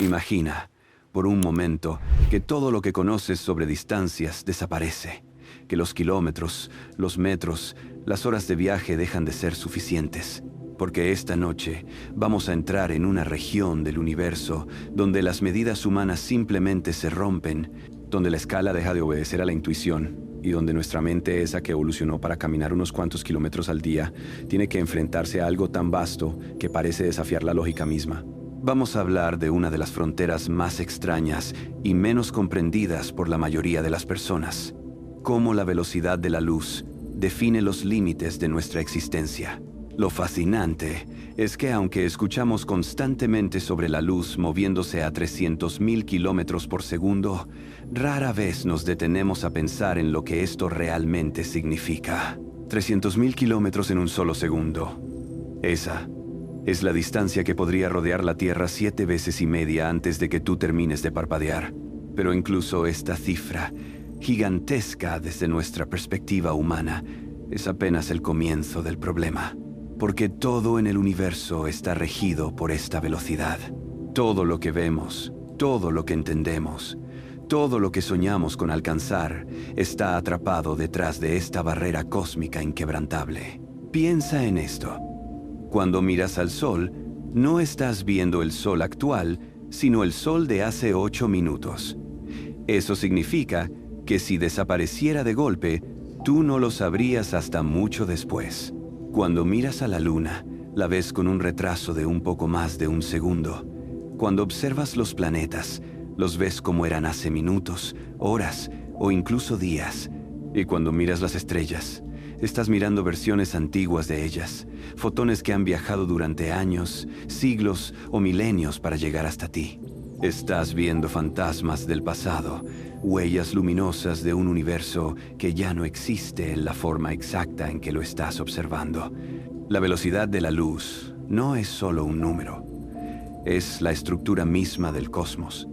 Imagina, por un momento, que todo lo que conoces sobre distancias desaparece, que los kilómetros, los metros, las horas de viaje dejan de ser suficientes. Porque esta noche vamos a entrar en una región del universo donde las medidas humanas simplemente se rompen, donde la escala deja de obedecer a la intuición y donde nuestra mente, esa que evolucionó para caminar unos cuantos kilómetros al día, tiene que enfrentarse a algo tan vasto que parece desafiar la lógica misma. Vamos a hablar de una de las fronteras más extrañas y menos comprendidas por la mayoría de las personas. Cómo la velocidad de la luz define los límites de nuestra existencia. Lo fascinante es que aunque escuchamos constantemente sobre la luz moviéndose a 300.000 kilómetros por segundo, rara vez nos detenemos a pensar en lo que esto realmente significa. 300.000 kilómetros en un solo segundo. Esa es la distancia que podría rodear la Tierra 7 veces y media antes de que tú termines de parpadear. Pero incluso esta cifra, gigantesca desde nuestra perspectiva humana, es apenas el comienzo del problema. Porque todo en el universo está regido por esta velocidad. Todo lo que vemos, todo lo que entendemos, todo lo que soñamos con alcanzar, está atrapado detrás de esta barrera cósmica inquebrantable. Piensa en esto. Cuando miras al sol, no estás viendo el sol actual, sino el sol de hace 8 minutos. Eso significa que si desapareciera de golpe, tú no lo sabrías hasta mucho después. Cuando miras a la luna, la ves con un retraso de un poco más de un segundo. Cuando observas los planetas, los ves como eran hace minutos, horas o incluso días. Y cuando miras las estrellas, estás mirando versiones antiguas de ellas, fotones que han viajado durante años, siglos o milenios para llegar hasta ti. Estás viendo fantasmas del pasado, huellas luminosas de un universo que ya no existe en la forma exacta en que lo estás observando. La velocidad de la luz no es solo un número, es la estructura misma del cosmos.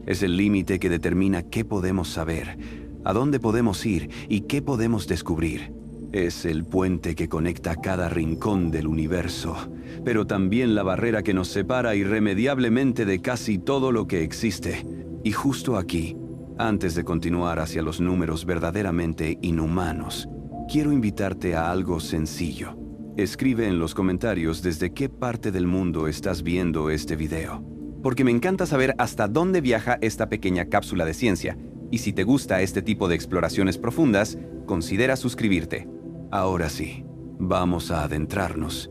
Es el límite que determina qué podemos saber, a dónde podemos ir y qué podemos descubrir. Es el puente que conecta cada rincón del universo, pero también la barrera que nos separa irremediablemente de casi todo lo que existe. Y justo aquí, antes de continuar hacia los números verdaderamente inhumanos, quiero invitarte a algo sencillo. Escribe en los comentarios desde qué parte del mundo estás viendo este video. Porque me encanta saber hasta dónde viaja esta pequeña cápsula de ciencia. Y si te gusta este tipo de exploraciones profundas, considera suscribirte. Ahora sí, vamos a adentrarnos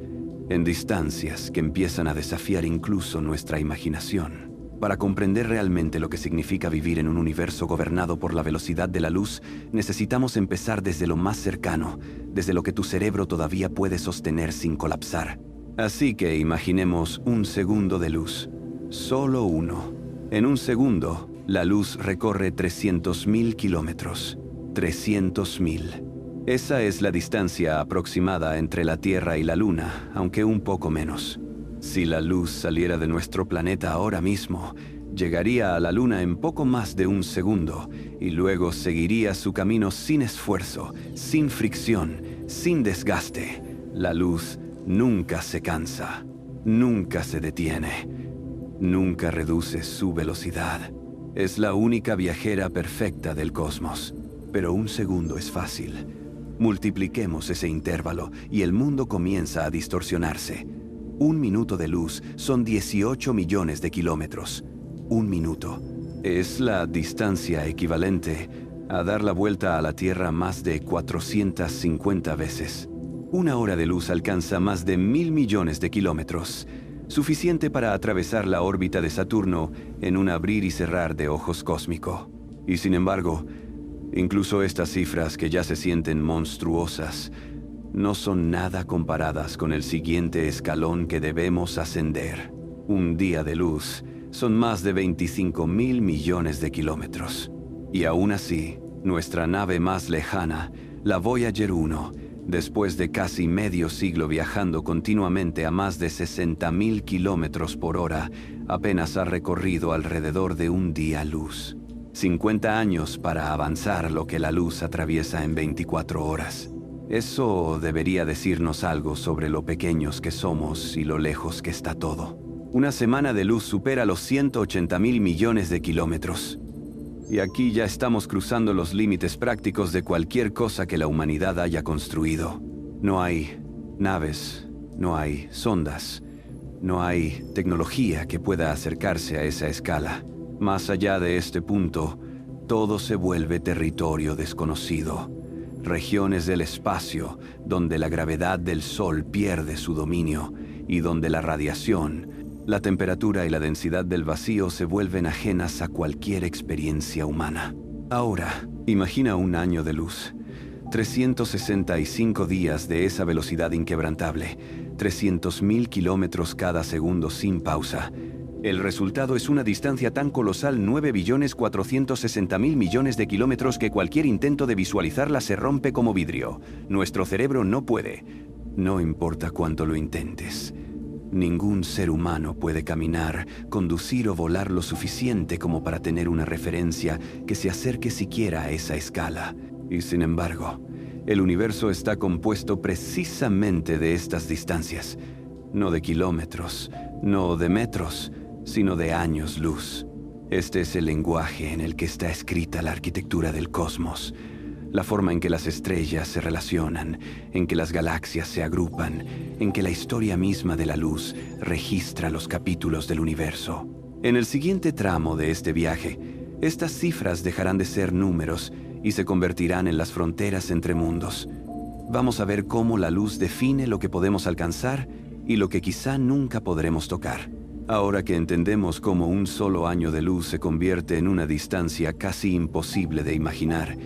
en distancias que empiezan a desafiar incluso nuestra imaginación. Para comprender realmente lo que significa vivir en un universo gobernado por la velocidad de la luz, necesitamos empezar desde lo más cercano, desde lo que tu cerebro todavía puede sostener sin colapsar. Así que imaginemos un segundo de luz, solo uno. En un segundo, la luz recorre 300.000 kilómetros. 300.000. Esa es la distancia aproximada entre la Tierra y la Luna, aunque un poco menos. Si la luz saliera de nuestro planeta ahora mismo, llegaría a la Luna en poco más de un segundo y luego seguiría su camino sin esfuerzo, sin fricción, sin desgaste. La luz nunca se cansa, nunca se detiene, nunca reduce su velocidad. Es la única viajera perfecta del cosmos. Pero un segundo es fácil. Multipliquemos ese intervalo y el mundo comienza a distorsionarse. Un minuto de luz son 18 millones de kilómetros. Un minuto es la distancia equivalente a dar la vuelta a la Tierra más de 450 veces. Una hora de luz alcanza más de 1.000 millones de kilómetros, suficiente para atravesar la órbita de Saturno en un abrir y cerrar de ojos cósmico. Y sin embargo, incluso estas cifras que ya se sienten monstruosas no son nada comparadas con el siguiente escalón que debemos ascender. Un día de luz son más de 25.000 millones de kilómetros. Y aún así, nuestra nave más lejana, la Voyager 1, después de casi medio siglo viajando continuamente a más de 60.000 kilómetros por hora, apenas ha recorrido alrededor de un día luz. 50 años para avanzar lo que la luz atraviesa en 24 horas. Eso debería decirnos algo sobre lo pequeños que somos y lo lejos que está todo. Una semana de luz supera los 180.000 millones de kilómetros. Y aquí ya estamos cruzando los límites prácticos de cualquier cosa que la humanidad haya construido. No hay naves, no hay sondas, no hay tecnología que pueda acercarse a esa escala. Más allá de este punto, todo se vuelve territorio desconocido. Regiones del espacio donde la gravedad del Sol pierde su dominio y donde la radiación, la temperatura y la densidad del vacío se vuelven ajenas a cualquier experiencia humana. Ahora, imagina un año de luz. 365 días de esa velocidad inquebrantable. 300.000 kilómetros cada segundo sin pausa. El resultado es una distancia tan colosal, 9.460.000 millones de kilómetros, que cualquier intento de visualizarla se rompe como vidrio. Nuestro cerebro no puede. No importa cuánto lo intentes. Ningún ser humano puede caminar, conducir o volar lo suficiente como para tener una referencia que se acerque siquiera a esa escala. Y sin embargo, el universo está compuesto precisamente de estas distancias. No de kilómetros, no de metros, sino de años luz. Este es el lenguaje en el que está escrita la arquitectura del cosmos. La forma en que las estrellas se relacionan, en que las galaxias se agrupan, en que la historia misma de la luz registra los capítulos del universo. En el siguiente tramo de este viaje, estas cifras dejarán de ser números y se convertirán en las fronteras entre mundos. Vamos a ver cómo la luz define lo que podemos alcanzar y lo que quizá nunca podremos tocar. Ahora que entendemos cómo un solo año de luz se convierte en una distancia casi imposible de imaginar,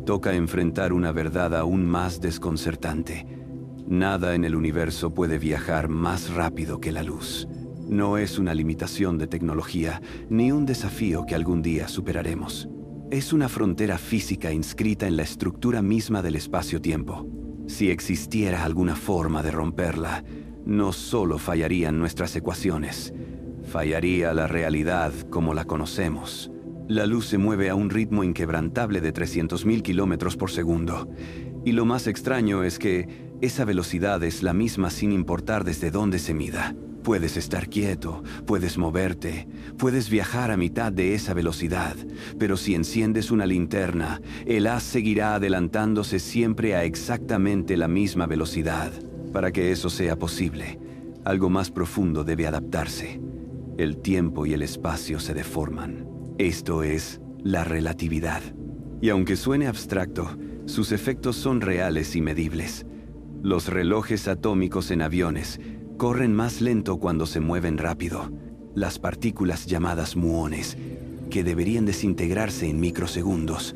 toca enfrentar una verdad aún más desconcertante. Nada en el universo puede viajar más rápido que la luz. No es una limitación de tecnología, ni un desafío que algún día superaremos. Es una frontera física inscrita en la estructura misma del espacio-tiempo. Si existiera alguna forma de romperla, no solo fallarían nuestras ecuaciones, fallaría la realidad como la conocemos. La luz se mueve a un ritmo inquebrantable de 300.000 kilómetros por segundo. Y lo más extraño es que esa velocidad es la misma sin importar desde dónde se mida. Puedes estar quieto, puedes moverte, puedes viajar a mitad de esa velocidad, pero si enciendes una linterna, el haz seguirá adelantándose siempre a exactamente la misma velocidad. Para que eso sea posible, algo más profundo debe adaptarse. El tiempo y el espacio se deforman. Esto es la relatividad. Y aunque suene abstracto, sus efectos son reales y medibles. Los relojes atómicos en aviones corren más lento cuando se mueven rápido. Las partículas llamadas muones, que deberían desintegrarse en microsegundos,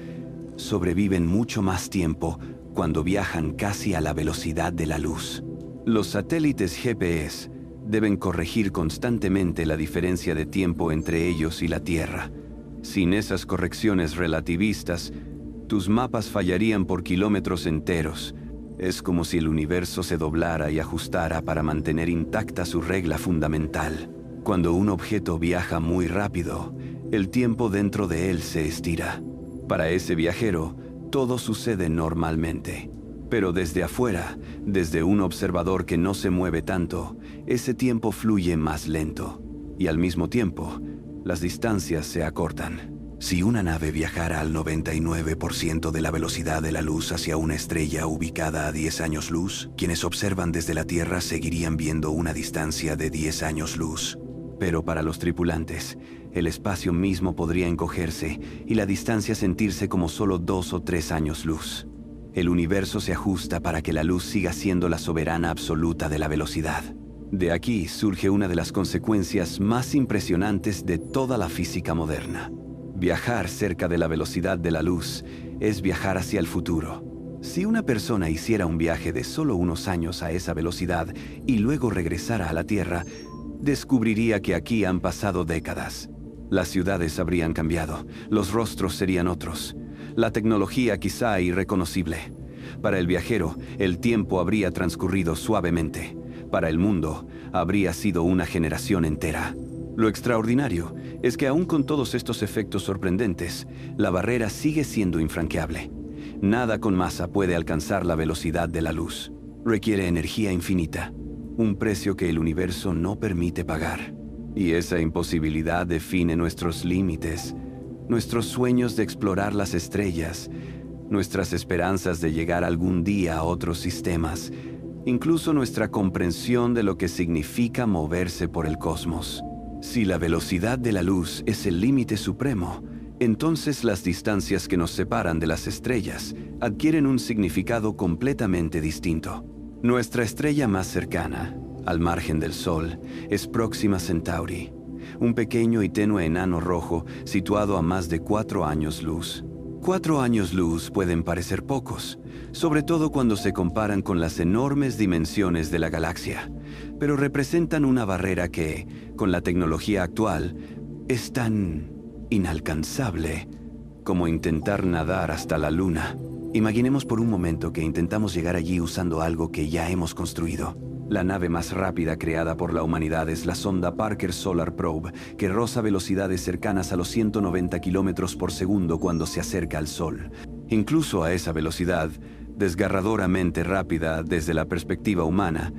sobreviven mucho más tiempo cuando viajan casi a la velocidad de la luz. Los satélites GPS deben corregir constantemente la diferencia de tiempo entre ellos y la Tierra. Sin esas correcciones relativistas, tus mapas fallarían por kilómetros enteros. Es como si el universo se doblara y ajustara para mantener intacta su regla fundamental. Cuando un objeto viaja muy rápido, el tiempo dentro de él se estira. Para ese viajero, todo sucede normalmente. Pero desde afuera, desde un observador que no se mueve tanto, ese tiempo fluye más lento. Y al mismo tiempo, las distancias se acortan. Si una nave viajara al 99% de la velocidad de la luz hacia una estrella ubicada a 10 años luz, quienes observan desde la Tierra seguirían viendo una distancia de 10 años luz. Pero para los tripulantes, el espacio mismo podría encogerse y la distancia sentirse como solo 2 o 3 años luz. El universo se ajusta para que la luz siga siendo la soberana absoluta de la velocidad. De aquí surge una de las consecuencias más impresionantes de toda la física moderna. Viajar cerca de la velocidad de la luz es viajar hacia el futuro. Si una persona hiciera un viaje de solo unos años a esa velocidad y luego regresara a la Tierra, descubriría que aquí han pasado décadas. Las ciudades habrían cambiado, los rostros serían otros, la tecnología quizá irreconocible. Para el viajero, el tiempo habría transcurrido suavemente. Para el mundo, habría sido una generación entera. Lo extraordinario es que aún con todos estos efectos sorprendentes, la barrera sigue siendo infranqueable. Nada con masa puede alcanzar la velocidad de la luz. Requiere energía infinita, un precio que el universo no permite pagar. Y esa imposibilidad define nuestros límites, nuestros sueños de explorar las estrellas, nuestras esperanzas de llegar algún día a otros sistemas, incluso nuestra comprensión de lo que significa moverse por el cosmos. Si la velocidad de la luz es el límite supremo, entonces las distancias que nos separan de las estrellas adquieren un significado completamente distinto. Nuestra estrella más cercana, al margen del Sol, es Próxima Centauri, un pequeño y tenue enano rojo situado a más de 4 años luz. 4 años luz pueden parecer pocos, sobre todo cuando se comparan con las enormes dimensiones de la galaxia, pero representan una barrera que, con la tecnología actual, es tan inalcanzable como intentar nadar hasta la Luna. Imaginemos por un momento que intentamos llegar allí usando algo que ya hemos construido. La nave más rápida creada por la humanidad es la sonda Parker Solar Probe, que roza velocidades cercanas a los 190 kilómetros por segundo cuando se acerca al Sol. Incluso a esa velocidad, desgarradoramente rápida desde la perspectiva humana,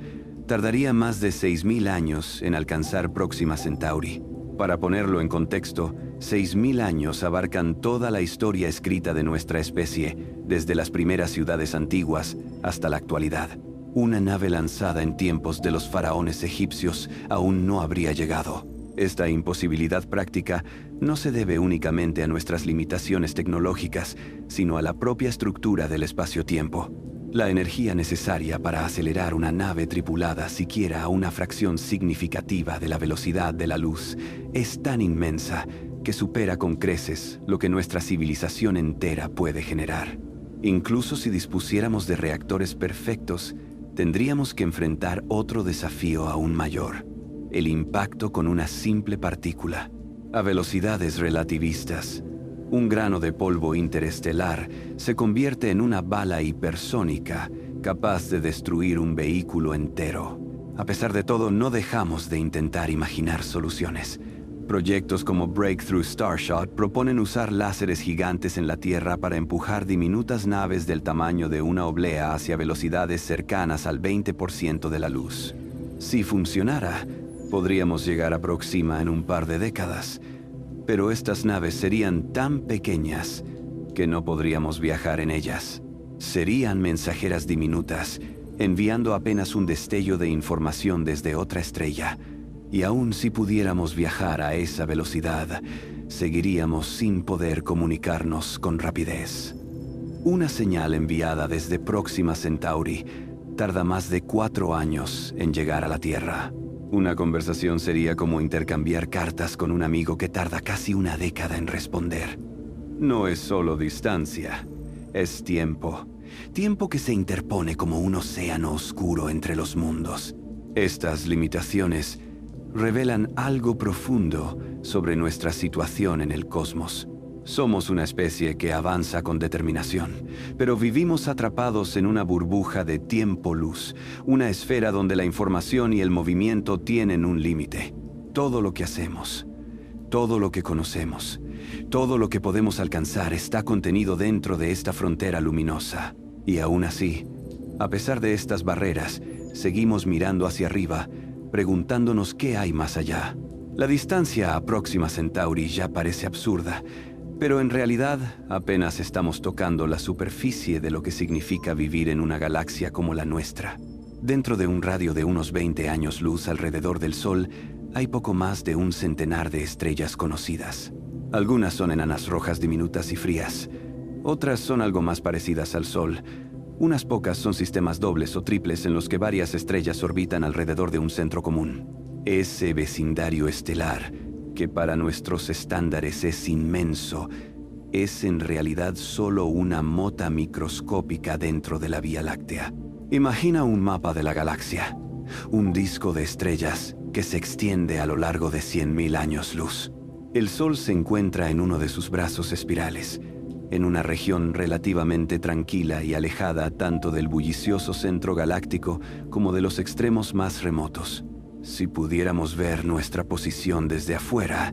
tardaría más de 6.000 años en alcanzar Próxima Centauri. Para ponerlo en contexto, 6.000 años abarcan toda la historia escrita de nuestra especie, desde las primeras ciudades antiguas hasta la actualidad. Una nave lanzada en tiempos de los faraones egipcios aún no habría llegado. Esta imposibilidad práctica no se debe únicamente a nuestras limitaciones tecnológicas, sino a la propia estructura del espacio-tiempo. La energía necesaria para acelerar una nave tripulada siquiera a una fracción significativa de la velocidad de la luz es tan inmensa que supera con creces lo que nuestra civilización entera puede generar. Incluso si dispusiéramos de reactores perfectos, tendríamos que enfrentar otro desafío aún mayor: el impacto con una simple partícula. A velocidades relativistas, un grano de polvo interestelar se convierte en una bala hipersónica capaz de destruir un vehículo entero. A pesar de todo, no dejamos de intentar imaginar soluciones. Proyectos como Breakthrough Starshot proponen usar láseres gigantes en la Tierra para empujar diminutas naves del tamaño de una oblea hacia velocidades cercanas al 20% de la luz. Si funcionara, podríamos llegar a Próxima en un par de décadas, pero estas naves serían tan pequeñas que no podríamos viajar en ellas. Serían mensajeras diminutas, enviando apenas un destello de información desde otra estrella. Y aun si pudiéramos viajar a esa velocidad, seguiríamos sin poder comunicarnos con rapidez. Una señal enviada desde Próxima Centauri tarda más de 4 años en llegar a la Tierra. Una conversación sería como intercambiar cartas con un amigo que tarda casi una década en responder. No es solo distancia, es tiempo. Tiempo que se interpone como un océano oscuro entre los mundos. Estas limitaciones revelan algo profundo sobre nuestra situación en el cosmos. Somos una especie que avanza con determinación, pero vivimos atrapados en una burbuja de tiempo-luz, una esfera donde la información y el movimiento tienen un límite. Todo lo que hacemos, todo lo que conocemos, todo lo que podemos alcanzar está contenido dentro de esta frontera luminosa. Y aún así, a pesar de estas barreras, seguimos mirando hacia arriba, preguntándonos qué hay más allá. La distancia a Próxima Centauri ya parece absurda, pero en realidad apenas estamos tocando la superficie de lo que significa vivir en una galaxia como la nuestra. Dentro de un radio de unos 20 años luz alrededor del Sol, hay poco más de un centenar de estrellas conocidas. Algunas son enanas rojas diminutas y frías. Otras son algo más parecidas al Sol. Unas pocas son sistemas dobles o triples en los que varias estrellas orbitan alrededor de un centro común. Ese vecindario estelar, que para nuestros estándares es inmenso, es en realidad solo una mota microscópica dentro de la Vía Láctea. Imagina un mapa de la galaxia, un disco de estrellas que se extiende a lo largo de 100.000 años luz. El Sol se encuentra en uno de sus brazos espirales, en una región relativamente tranquila y alejada tanto del bullicioso centro galáctico como de los extremos más remotos. Si pudiéramos ver nuestra posición desde afuera,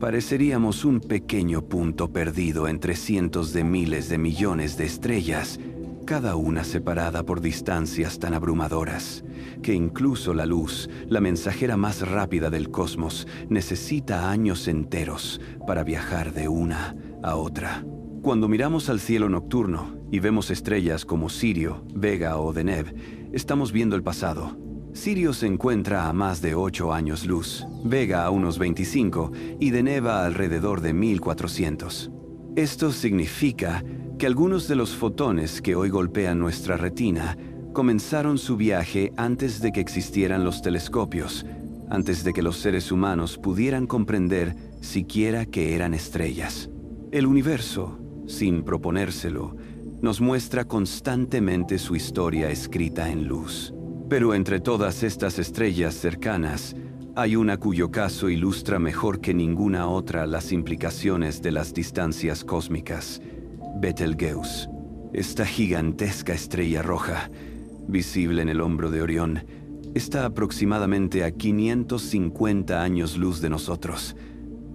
pareceríamos un pequeño punto perdido entre cientos de miles de millones de estrellas cada una separada por distancias tan abrumadoras, que incluso la luz, la mensajera más rápida del cosmos, necesita años enteros para viajar de una a otra. Cuando miramos al cielo nocturno y vemos estrellas como Sirio, Vega o Deneb, estamos viendo el pasado. Sirio se encuentra a más de 8 años luz, Vega a unos 25 y Deneb a alrededor de 1400. Esto significa que algunos de los fotones que hoy golpean nuestra retina comenzaron su viaje antes de que existieran los telescopios, antes de que los seres humanos pudieran comprender siquiera que eran estrellas. El universo, sin proponérselo, nos muestra constantemente su historia escrita en luz. Pero entre todas estas estrellas cercanas, hay una cuyo caso ilustra mejor que ninguna otra las implicaciones de las distancias cósmicas: Betelgeuse. Esta gigantesca estrella roja, visible en el hombro de Orión, está aproximadamente a 550 años luz de nosotros.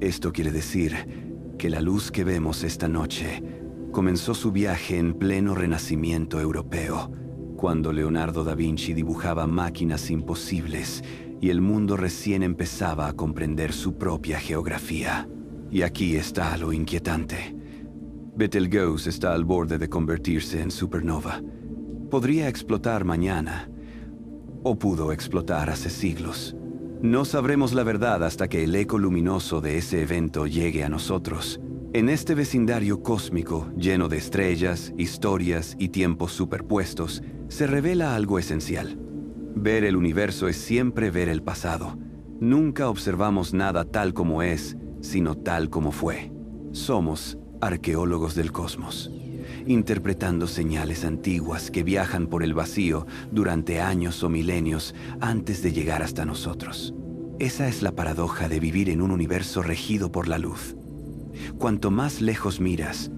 Esto quiere decir que la luz que vemos esta noche comenzó su viaje en pleno Renacimiento europeo, cuando Leonardo da Vinci dibujaba máquinas imposibles y el mundo recién empezaba a comprender su propia geografía. Y aquí está lo inquietante. Betelgeuse está al borde de convertirse en supernova. Podría explotar mañana, o pudo explotar hace siglos. No sabremos la verdad hasta que el eco luminoso de ese evento llegue a nosotros. En este vecindario cósmico, lleno de estrellas, historias y tiempos superpuestos, se revela algo esencial. Ver el universo es siempre ver el pasado. Nunca observamos nada tal como es, sino tal como fue. Somos arqueólogos del cosmos, interpretando señales antiguas que viajan por el vacío durante años o milenios antes de llegar hasta nosotros. Esa es la paradoja de vivir en un universo regido por la luz. Cuanto más lejos miras,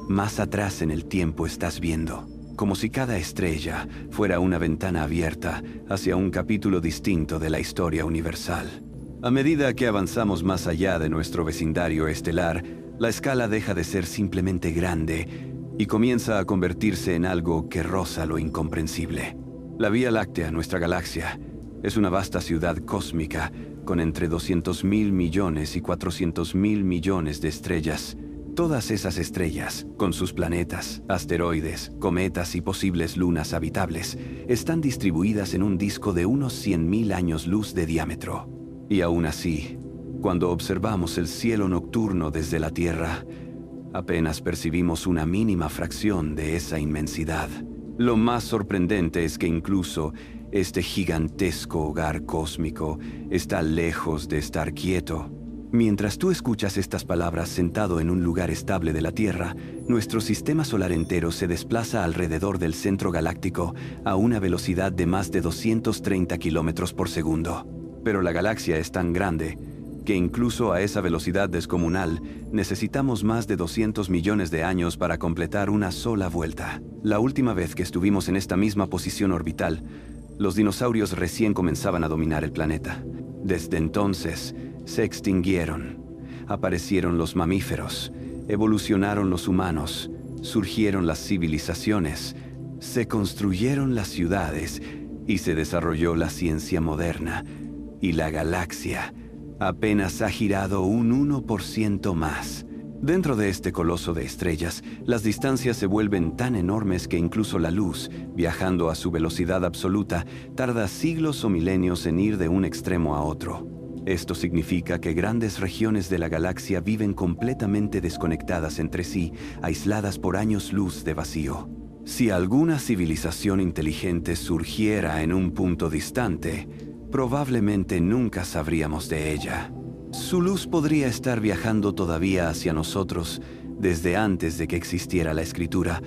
más atrás en el tiempo estás viendo, como si cada estrella fuera una ventana abierta hacia un capítulo distinto de la historia universal. A medida que avanzamos más allá de nuestro vecindario estelar, la escala deja de ser simplemente grande y comienza a convertirse en algo que roza lo incomprensible. La Vía Láctea, nuestra galaxia, es una vasta ciudad cósmica con entre 200.000 millones y 400.000 millones de estrellas. Todas esas estrellas, con sus planetas, asteroides, cometas y posibles lunas habitables, están distribuidas en un disco de unos 100.000 años luz de diámetro. Y aún así, cuando observamos el cielo nocturno desde la Tierra, apenas percibimos una mínima fracción de esa inmensidad. Lo más sorprendente es que incluso este gigantesco hogar cósmico está lejos de estar quieto. Mientras tú escuchas estas palabras sentado en un lugar estable de la Tierra, nuestro sistema solar entero se desplaza alrededor del centro galáctico a una velocidad de más de 230 kilómetros por segundo. Pero la galaxia es tan grande que incluso a esa velocidad descomunal necesitamos más de 200 millones de años para completar una sola vuelta. La última vez que estuvimos en esta misma posición orbital, los dinosaurios recién comenzaban a dominar el planeta. Desde entonces, se extinguieron, aparecieron los mamíferos, evolucionaron los humanos, surgieron las civilizaciones, se construyeron las ciudades y se desarrolló la ciencia moderna. Y la galaxia apenas ha girado un 1% más. Dentro de este coloso de estrellas, las distancias se vuelven tan enormes que incluso la luz, viajando a su velocidad absoluta, tarda siglos o milenios en ir de un extremo a otro. Esto significa que grandes regiones de la galaxia viven completamente desconectadas entre sí, aisladas por años luz de vacío. Si alguna civilización inteligente surgiera en un punto distante, probablemente nunca sabríamos de ella. Su luz podría estar viajando todavía hacia nosotros desde antes de que existiera la escritura,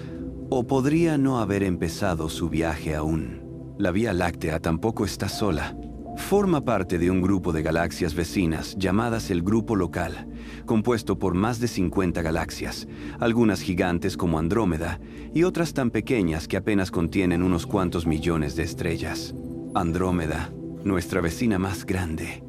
o podría no haber empezado su viaje aún. La Vía Láctea tampoco está sola. Forma parte de un grupo de galaxias vecinas llamadas el Grupo Local, compuesto por más de 50 galaxias, algunas gigantes como Andrómeda y otras tan pequeñas que apenas contienen unos cuantos millones de estrellas. Andrómeda, nuestra vecina más grande,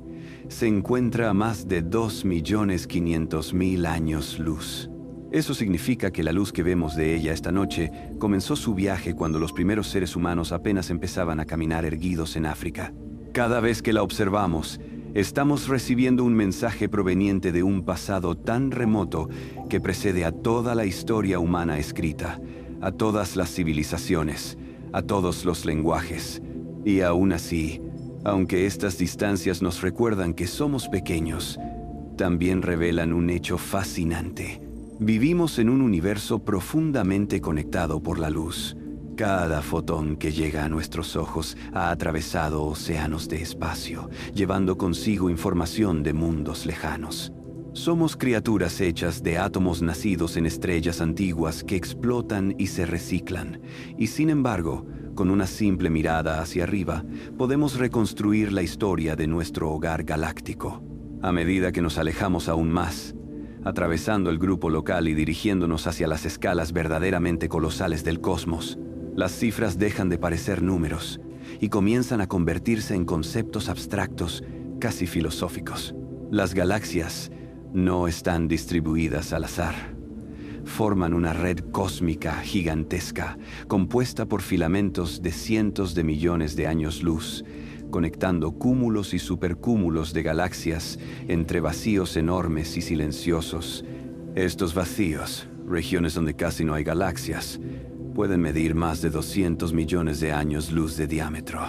se encuentra a más de 2.500.000 años luz. Eso significa que la luz que vemos de ella esta noche comenzó su viaje cuando los primeros seres humanos apenas empezaban a caminar erguidos en África. Cada vez que la observamos, estamos recibiendo un mensaje proveniente de un pasado tan remoto que precede a toda la historia humana escrita, a todas las civilizaciones, a todos los lenguajes. Y aún así, aunque estas distancias nos recuerdan que somos pequeños, también revelan un hecho fascinante. Vivimos en un universo profundamente conectado por la luz. Cada fotón que llega a nuestros ojos ha atravesado océanos de espacio, llevando consigo información de mundos lejanos. Somos criaturas hechas de átomos nacidos en estrellas antiguas que explotan y se reciclan, y sin embargo, con una simple mirada hacia arriba, podemos reconstruir la historia de nuestro hogar galáctico. A medida que nos alejamos aún más, atravesando el grupo local y dirigiéndonos hacia las escalas verdaderamente colosales del cosmos, las cifras dejan de parecer números y comienzan a convertirse en conceptos abstractos, casi filosóficos. Las galaxias no están distribuidas al azar. Forman una red cósmica gigantesca, compuesta por filamentos de cientos de millones de años luz, conectando cúmulos y supercúmulos de galaxias entre vacíos enormes y silenciosos. Estos vacíos, regiones donde casi no hay galaxias, pueden medir más de 200 millones de años luz de diámetro.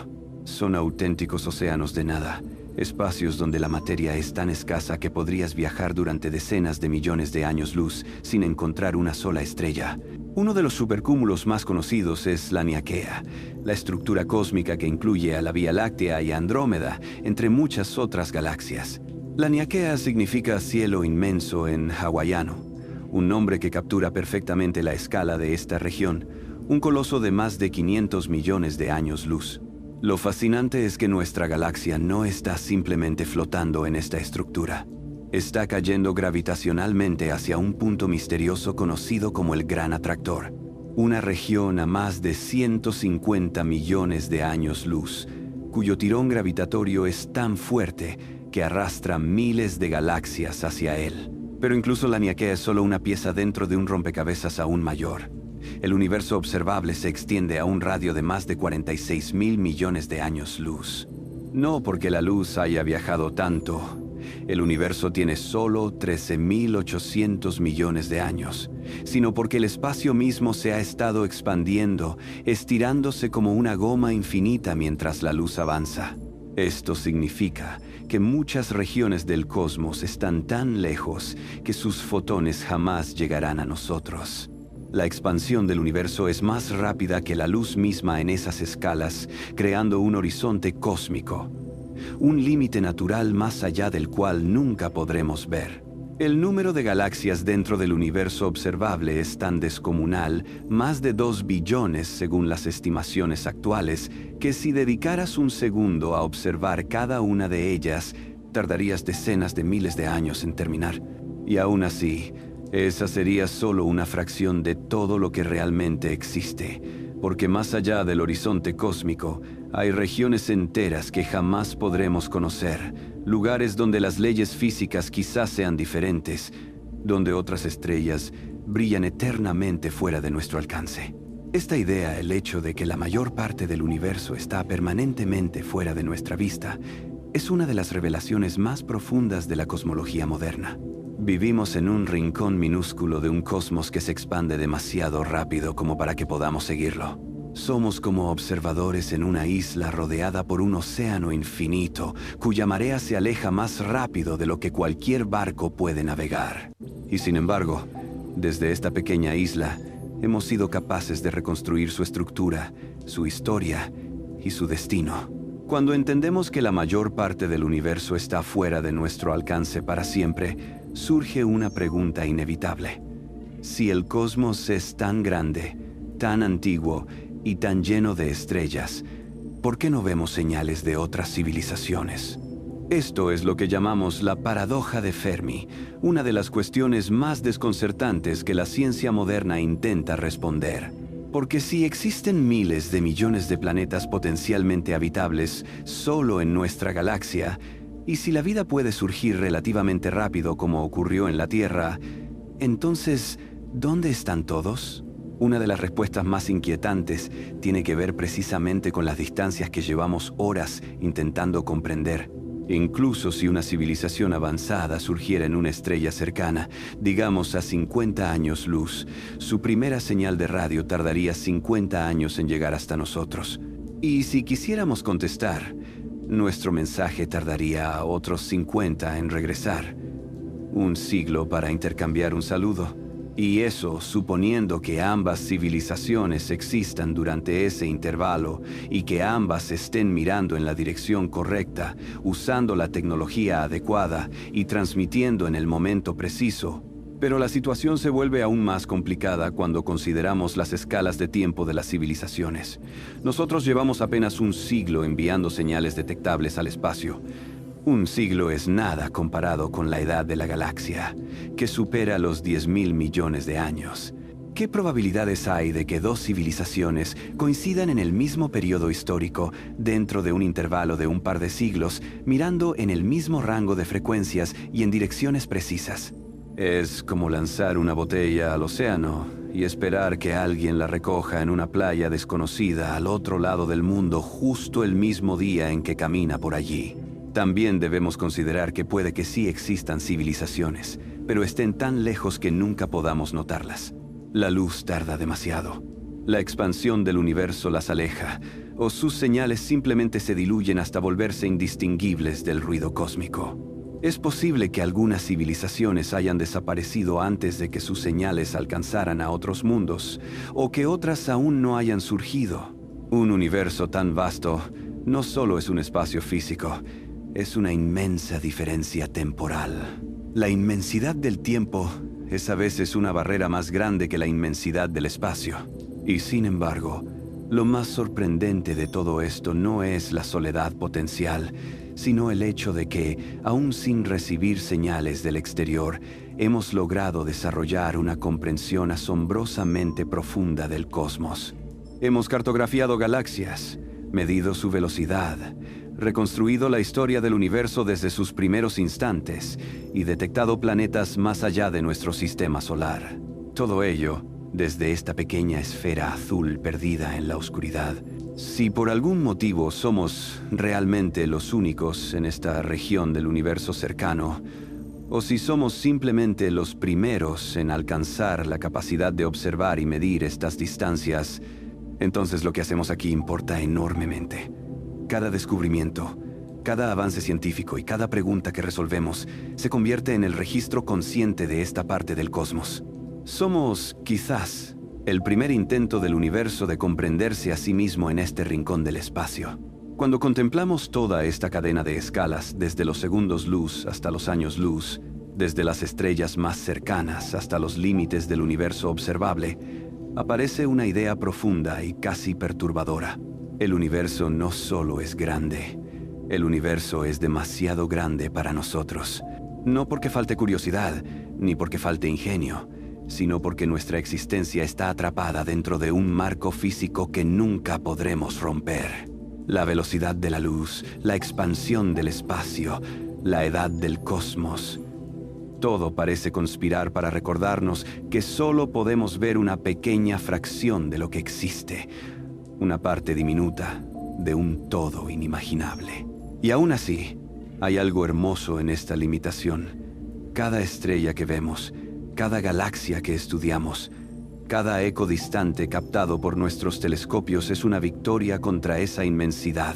Son auténticos océanos de nada, espacios donde la materia es tan escasa que podrías viajar durante decenas de millones de años luz sin encontrar una sola estrella. Uno de los supercúmulos más conocidos es la Niaquea, la estructura cósmica que incluye a la Vía Láctea y a Andrómeda, entre muchas otras galaxias. La Niaquea significa cielo inmenso en hawaiano, un nombre que captura perfectamente la escala de esta región, un coloso de más de 500 millones de años luz. Lo fascinante es que nuestra galaxia no está simplemente flotando en esta estructura. Está cayendo gravitacionalmente hacia un punto misterioso conocido como el Gran Atractor, una región a más de 150 millones de años luz, cuyo tirón gravitatorio es tan fuerte que arrastra miles de galaxias hacia él. Pero incluso la Niaquea es solo una pieza dentro de un rompecabezas aún mayor. El universo observable se extiende a un radio de más de 46.000 millones de años luz. No porque la luz haya viajado tanto. El universo tiene solo 13.800 millones de años, sino porque el espacio mismo se ha estado expandiendo, estirándose como una goma infinita mientras la luz avanza. Esto significa que muchas regiones del cosmos están tan lejos que sus fotones jamás llegarán a nosotros. La expansión del universo es más rápida que la luz misma en esas escalas, creando un horizonte cósmico, un límite natural más allá del cual nunca podremos ver. El número de galaxias dentro del universo observable es tan descomunal, más de 2 billones según las estimaciones actuales, que si dedicaras un segundo a observar cada una de ellas, tardarías decenas de miles de años en terminar. Y aún así, esa sería solo una fracción de todo lo que realmente existe, porque más allá del horizonte cósmico, hay regiones enteras que jamás podremos conocer, lugares donde las leyes físicas quizás sean diferentes, donde otras estrellas brillan eternamente fuera de nuestro alcance. Esta idea, el hecho de que la mayor parte del universo está permanentemente fuera de nuestra vista, es una de las revelaciones más profundas de la cosmología moderna. Vivimos en un rincón minúsculo de un cosmos que se expande demasiado rápido como para que podamos seguirlo. Somos como observadores en una isla rodeada por un océano infinito, cuya marea se aleja más rápido de lo que cualquier barco puede navegar. Y sin embargo, desde esta pequeña isla, hemos sido capaces de reconstruir su estructura, su historia y su destino. Cuando entendemos que la mayor parte del universo está fuera de nuestro alcance para siempre, surge una pregunta inevitable. Si el cosmos es tan grande, tan antiguo y tan lleno de estrellas, ¿por qué no vemos señales de otras civilizaciones? Esto es lo que llamamos la paradoja de Fermi, una de las cuestiones más desconcertantes que la ciencia moderna intenta responder. Porque si existen miles de millones de planetas potencialmente habitables solo en nuestra galaxia, y si la vida puede surgir relativamente rápido como ocurrió en la Tierra, entonces, ¿Dónde están todos? Una de las respuestas más inquietantes tiene que ver precisamente con las distancias que llevamos horas intentando comprender. Incluso si una civilización avanzada surgiera en una estrella cercana, digamos a 50 años luz, su primera señal de radio tardaría 50 años en llegar hasta nosotros. Y si quisiéramos contestar, nuestro mensaje tardaría otros 50 en regresar. Un siglo para intercambiar un saludo. Y eso suponiendo que ambas civilizaciones existan durante ese intervalo y que ambas estén mirando en la dirección correcta, usando la tecnología adecuada y transmitiendo en el momento preciso. Pero la situación se vuelve aún más complicada cuando consideramos las escalas de tiempo de las civilizaciones. Nosotros llevamos apenas un siglo enviando señales detectables al espacio. Un siglo es nada comparado con la edad de la galaxia, que supera los 10.000 millones de años. ¿Qué probabilidades hay de que dos civilizaciones coincidan en el mismo periodo histórico dentro de un intervalo de un par de siglos, mirando en el mismo rango de frecuencias y en direcciones precisas? Es como lanzar una botella al océano y esperar que alguien la recoja en una playa desconocida al otro lado del mundo justo el mismo día en que camina por allí. También debemos considerar que puede que sí existan civilizaciones, pero estén tan lejos que nunca podamos notarlas. La luz tarda demasiado. La expansión del universo las aleja, o sus señales simplemente se diluyen hasta volverse indistinguibles del ruido cósmico. Es posible que algunas civilizaciones hayan desaparecido antes de que sus señales alcanzaran a otros mundos, o que otras aún no hayan surgido. Un universo tan vasto no solo es un espacio físico, es una inmensa diferencia temporal. La inmensidad del tiempo es a veces una barrera más grande que la inmensidad del espacio. Y sin embargo, lo más sorprendente de todo esto no es la soledad potencial, sino el hecho de que, aún sin recibir señales del exterior, hemos logrado desarrollar una comprensión asombrosamente profunda del cosmos. Hemos cartografiado galaxias, medido su velocidad, reconstruido la historia del universo desde sus primeros instantes y detectado planetas más allá de nuestro sistema solar. Todo ello desde esta pequeña esfera azul perdida en la oscuridad. Si por algún motivo somos realmente los únicos en esta región del universo cercano, o si somos simplemente los primeros en alcanzar la capacidad de observar y medir estas distancias, entonces lo que hacemos aquí importa enormemente. Cada descubrimiento, cada avance científico y cada pregunta que resolvemos se convierte en el registro consciente de esta parte del cosmos. Somos, quizás, el primer intento del universo de comprenderse a sí mismo en este rincón del espacio. Cuando contemplamos toda esta cadena de escalas, desde los segundos luz hasta los años luz, desde las estrellas más cercanas hasta los límites del universo observable, aparece una idea profunda y casi perturbadora. El universo no solo es grande, el universo es demasiado grande para nosotros. No porque falte curiosidad, ni porque falte ingenio, sino porque nuestra existencia está atrapada dentro de un marco físico que nunca podremos romper. La velocidad de la luz, la expansión del espacio, la edad del cosmos. Todo parece conspirar para recordarnos que solo podemos ver una pequeña fracción de lo que existe, una parte diminuta de un todo inimaginable. Y aún así, hay algo hermoso en esta limitación. Cada estrella que vemos, cada galaxia que estudiamos, cada eco distante captado por nuestros telescopios es una victoria contra esa inmensidad.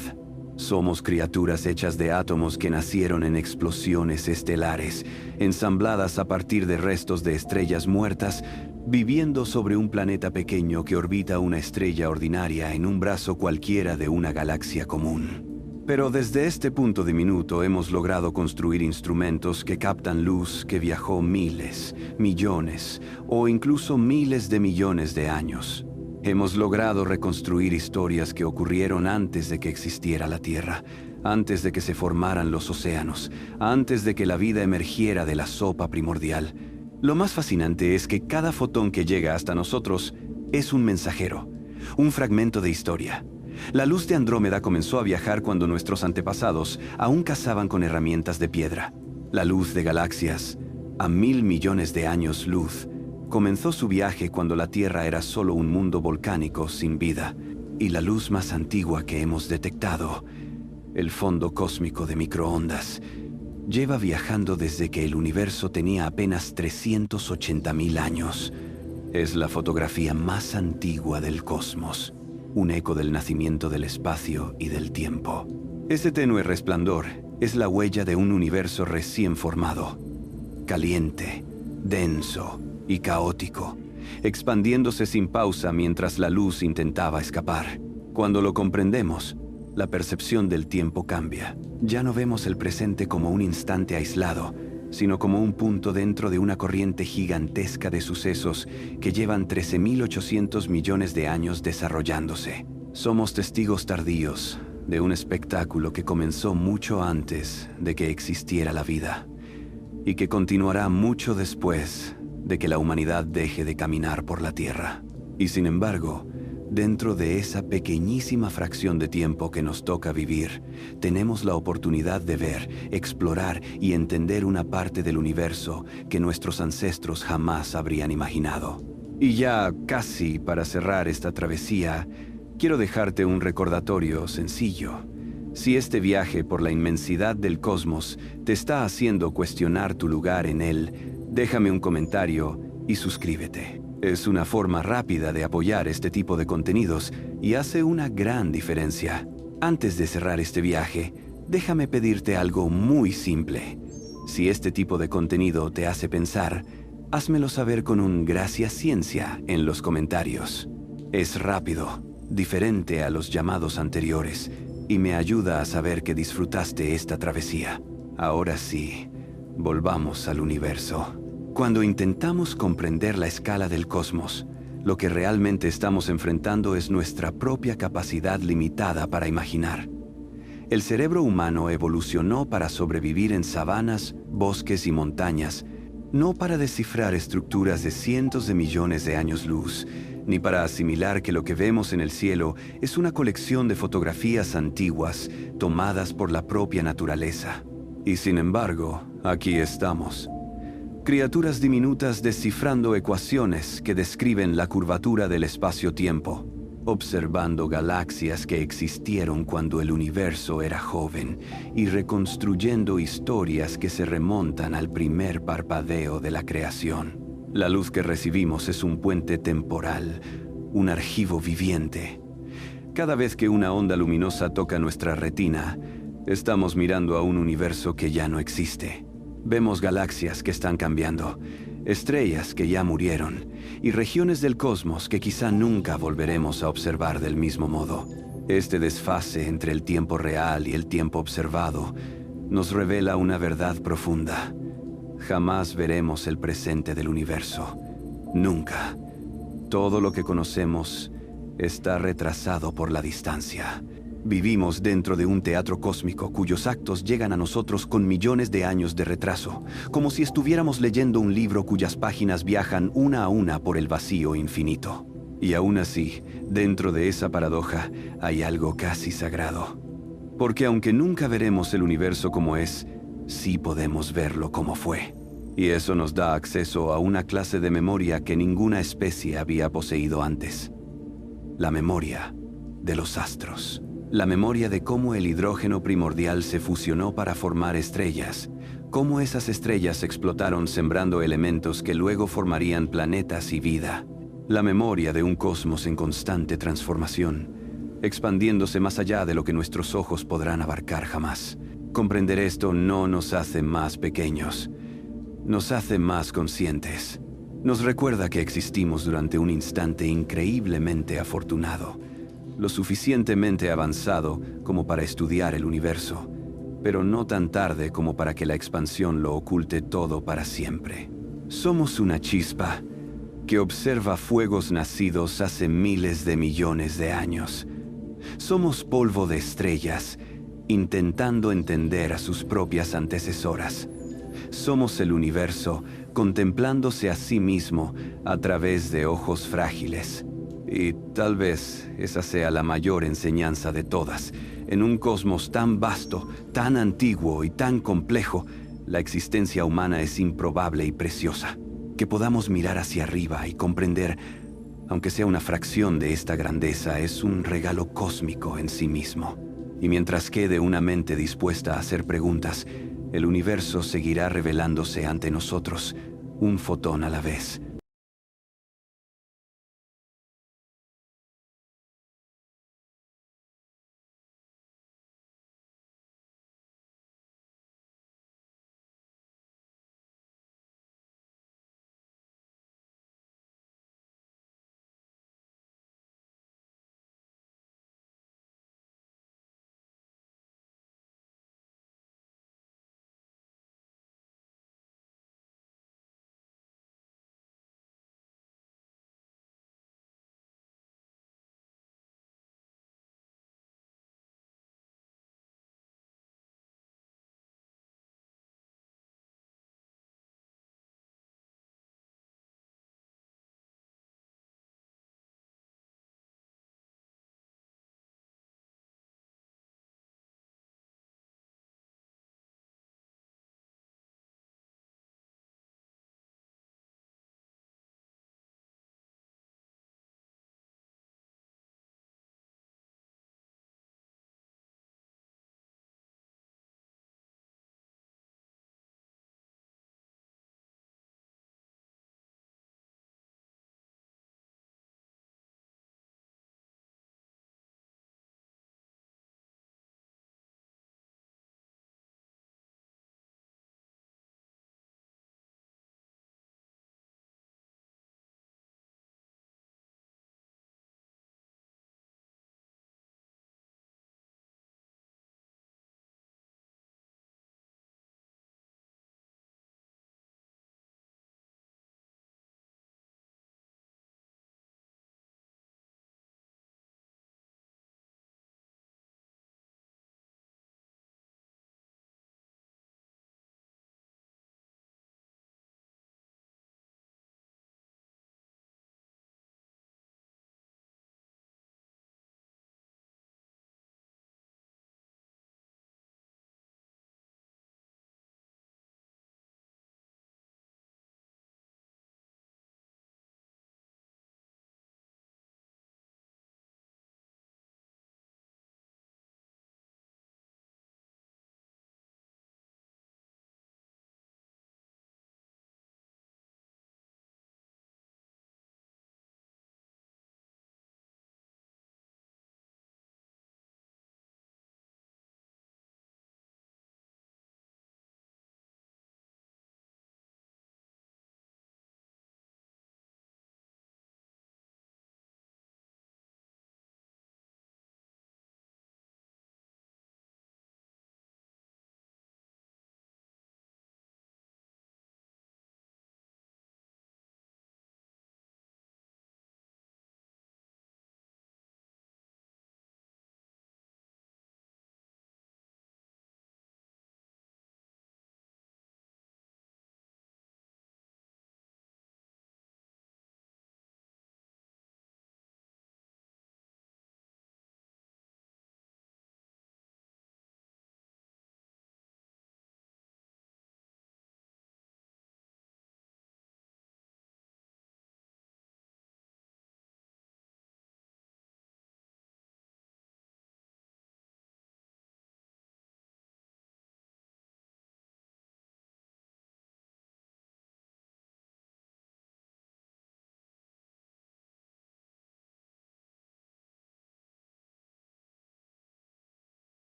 Somos criaturas hechas de átomos que nacieron en explosiones estelares, ensambladas a partir de restos de estrellas muertas, viviendo sobre un planeta pequeño que orbita una estrella ordinaria en un brazo cualquiera de una galaxia común. Pero desde este punto diminuto hemos logrado construir instrumentos que captan luz que viajó miles, millones o incluso miles de millones de años. Hemos logrado reconstruir historias que ocurrieron antes de que existiera la Tierra, antes de que se formaran los océanos, antes de que la vida emergiera de la sopa primordial. Lo más fascinante es que cada fotón que llega hasta nosotros es un mensajero, un fragmento de historia. La luz de Andrómeda comenzó a viajar cuando nuestros antepasados aún cazaban con herramientas de piedra. La luz de galaxias, a 1.000 millones de años luz, Comenzó su viaje cuando la Tierra era solo un mundo volcánico sin vida, y la luz más antigua que hemos detectado, el fondo cósmico de microondas, lleva viajando desde que el universo tenía apenas 380.000 años. Es la fotografía más antigua del cosmos, un eco del nacimiento del espacio y del tiempo. Ese tenue resplandor es la huella de un universo recién formado, caliente, denso y caótico, expandiéndose sin pausa mientras la luz intentaba escapar. Cuando lo comprendemos, la percepción del tiempo cambia. Ya no vemos el presente como un instante aislado, sino como un punto dentro de una corriente gigantesca de sucesos que llevan 13.800 millones de años desarrollándose. Somos testigos tardíos de un espectáculo que comenzó mucho antes de que existiera la vida, y que continuará mucho después de que la humanidad deje de caminar por la Tierra. Y sin embargo, dentro de esa pequeñísima fracción de tiempo que nos toca vivir, tenemos la oportunidad de ver, explorar y entender una parte del universo que nuestros ancestros jamás habrían imaginado. Y ya casi para cerrar esta travesía, quiero dejarte un recordatorio sencillo. Si este viaje por la inmensidad del cosmos te está haciendo cuestionar tu lugar en él, déjame un comentario y suscríbete. Es una forma rápida de apoyar este tipo de contenidos y hace una gran diferencia. Antes de cerrar este viaje, déjame pedirte algo muy simple. Si este tipo de contenido te hace pensar, házmelo saber con un "Gracias Ciencia" en los comentarios. Es rápido, diferente a los llamados anteriores, y me ayuda a saber que disfrutaste esta travesía. Ahora sí, volvamos al universo. Cuando intentamos comprender la escala del cosmos, lo que realmente estamos enfrentando es nuestra propia capacidad limitada para imaginar. El cerebro humano evolucionó para sobrevivir en sabanas, bosques y montañas, no para descifrar estructuras de cientos de millones de años luz, ni para asimilar que lo que vemos en el cielo es una colección de fotografías antiguas tomadas por la propia naturaleza. Y sin embargo, aquí estamos. Criaturas diminutas descifrando ecuaciones que describen la curvatura del espacio-tiempo, observando galaxias que existieron cuando el universo era joven y reconstruyendo historias que se remontan al primer parpadeo de la creación. La luz que recibimos es un puente temporal, un archivo viviente. Cada vez que una onda luminosa toca nuestra retina, estamos mirando a un universo que ya no existe. Vemos galaxias que están cambiando, estrellas que ya murieron, y regiones del cosmos que quizá nunca volveremos a observar del mismo modo. Este desfase entre el tiempo real y el tiempo observado nos revela una verdad profunda. Jamás veremos el presente del universo. Nunca. Todo lo que conocemos está retrasado por la distancia. Vivimos dentro de un teatro cósmico cuyos actos llegan a nosotros con millones de años de retraso, como si estuviéramos leyendo un libro cuyas páginas viajan una a una por el vacío infinito. Y aún así, dentro de esa paradoja, hay algo casi sagrado. Porque aunque nunca veremos el universo como es, sí podemos verlo como fue. Y eso nos da acceso a una clase de memoria que ninguna especie había poseído antes. La memoria de los astros. La memoria de cómo el hidrógeno primordial se fusionó para formar estrellas, cómo esas estrellas explotaron sembrando elementos que luego formarían planetas y vida. La memoria de un cosmos en constante transformación, expandiéndose más allá de lo que nuestros ojos podrán abarcar jamás. Comprender esto no nos hace más pequeños, nos hace más conscientes. Nos recuerda que existimos durante un instante increíblemente afortunado, lo suficientemente avanzado como para estudiar el universo, pero no tan tarde como para que la expansión lo oculte todo para siempre. Somos una chispa que observa fuegos nacidos hace miles de millones de años. Somos polvo de estrellas, intentando entender a sus propias antecesoras. Somos el universo, contemplándose a sí mismo a través de ojos frágiles. Y tal vez esa sea la mayor enseñanza de todas. En un cosmos tan vasto, tan antiguo y tan complejo, la existencia humana es improbable y preciosa. Que podamos mirar hacia arriba y comprender, aunque sea una fracción de esta grandeza, es un regalo cósmico en sí mismo. Y mientras quede una mente dispuesta a hacer preguntas, el universo seguirá revelándose ante nosotros, un fotón a la vez.